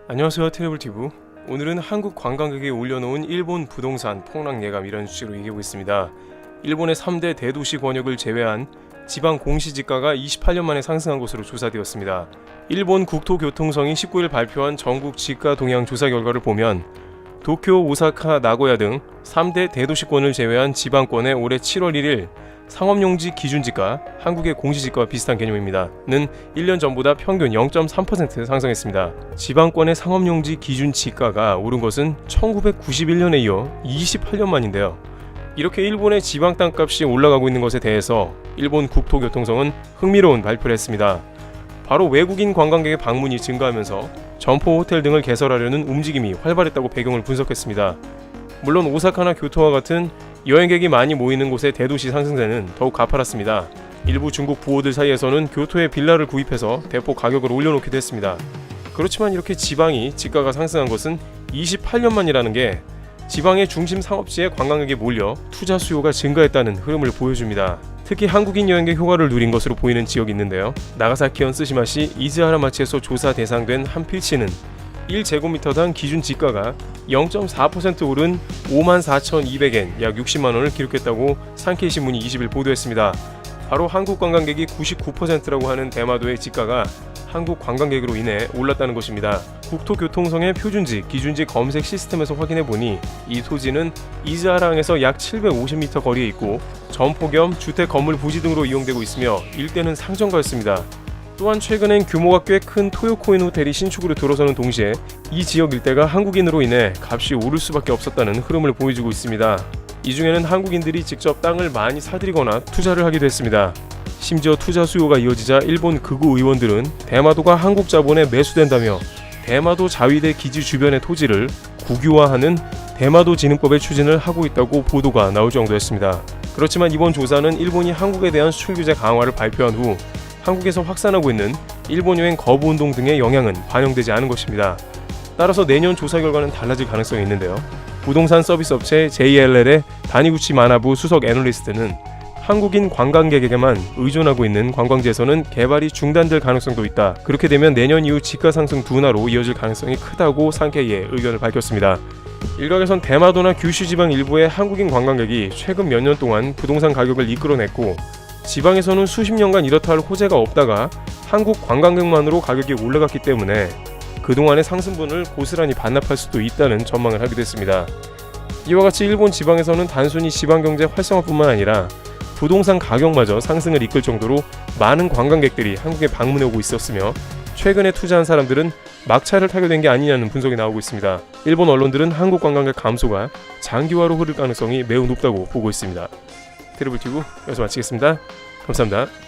안녕하세요, 트래블티브. 오늘은 한국 관광객에 올려놓은 일본 부동산 폭락 예감이라는 주제로 얘기하고 있습니다. 일본의 3대 대도시 권역을 제외한 지방 공시지가가 28년 만에 상승한 것으로 조사되었습니다. 일본 국토교통성이 19일 발표한 전국 지가 동향 조사 결과를 보면 도쿄, 오사카, 나고야 등 3대 대도시권을 제외한 지방권의 올해 7월 1일 상업용지 기준지가 한국의 공시지가와 비슷한 개념입니다. 는 1년 전보다 평균 0.3% 상승했습니다. 지방권의 상업용지 기준지가가 오른 것은 1991년에 이어 28년 만인데요. 이렇게 일본의 지방 땅값이 올라가고 있는 것에 대해서 일본 국토교통성은 흥미로운 발표를 했습니다. 바로 외국인 관광객의 방문이 증가하면서 점포 호텔 등을 개설하려는 움직임이 활발했다고 배경을 분석했습니다. 물론 오사카나 교토와 같은 여행객이 많이 모이는 곳의 대도시 상승세는 더욱 가파랐습니다. 일부 중국 부호들 사이에서는 교토에 빌라를 구입해서 대폭 가격을 올려놓기도 했습니다. 그렇지만 이렇게 지방이 지가가 상승한 것은 28년 만이라는 게 지방의 중심 상업지에 관광객이 몰려 투자 수요가 증가했다는 흐름을 보여줍니다. 특히 한국인 여행객 효과를 누린 것으로 보이는 지역이 있는데요. 나가사키현 스시마시 이즈하라마치에서 조사 대상된 한 필지는 1제곱미터당 기준 지가가 0.4% 오른 54,200엔 약 60만원을 기록했다고 산케이 신문이 20일 보도했습니다. 바로 한국 관광객이 99%라고 하는 대마도의 지가가 한국 관광객으로 인해 올랐다는 것입니다. 국토교통성의 표준지, 기준지 검색 시스템에서 확인해보니 이 토지는 이즈하라항에서 약 750m 거리에 있고 점포 겸 주택 건물 부지 등으로 이용되고 있으며 일대는 상점가였습니다. 또한 최근엔 규모가 꽤 큰 토요코인 호텔이 신축으로 들어서는 동시에 이 지역 일대가 한국인으로 인해 값이 오를 수밖에 없었다는 흐름을 보여주고 있습니다. 이 중에는 한국인들이 직접 땅을 많이 사들이거나 투자를 하기도 했습니다. 심지어 투자 수요가 이어지자 일본 극우 의원들은 대마도가 한국 자본에 매수된다며 대마도 자위대 기지 주변의 토지를 국유화하는 대마도 진흥법의 추진을 하고 있다고 보도가 나올 정도였습니다. 그렇지만 이번 조사는 일본이 한국에 대한 수출 규제 강화를 발표한 후 한국에서 확산하고 있는 일본 여행 거부 운동 등의 영향은 반영되지 않은 것입니다. 따라서 내년 조사 결과는 달라질 가능성이 있는데요. 부동산 서비스 업체 JLL의 다니구치 마나부 수석 애널리스트는 한국인 관광객에게만 의존하고 있는 관광지에서는 개발이 중단될 가능성도 있다. 그렇게 되면 내년 이후 지가 상승 둔화로 이어질 가능성이 크다고 산케이의 의견을 밝혔습니다. 일각에선 대마도나 규슈 지방 일부의 한국인 관광객이 최근 몇 년 동안 부동산 가격을 이끌어냈고 지방에서는 수십 년간 이렇다 할 호재가 없다가 한국 관광객만으로 가격이 올라갔기 때문에 그동안의 상승분을 고스란히 반납할 수도 있다는 전망을 하기도 했습니다. 이와 같이 일본 지방에서는 단순히 지방경제 활성화뿐만 아니라 부동산 가격마저 상승을 이끌 정도로 많은 관광객들이 한국에 방문해 오고 있었으며 최근에 투자한 사람들은 막차를 타게 된 게 아니냐는 분석이 나오고 있습니다. 일본 언론들은 한국 관광객 감소가 장기화로 흐를 가능성이 매우 높다고 보고 있습니다. 트래블티브 여기서 마치겠습니다. 감사합니다.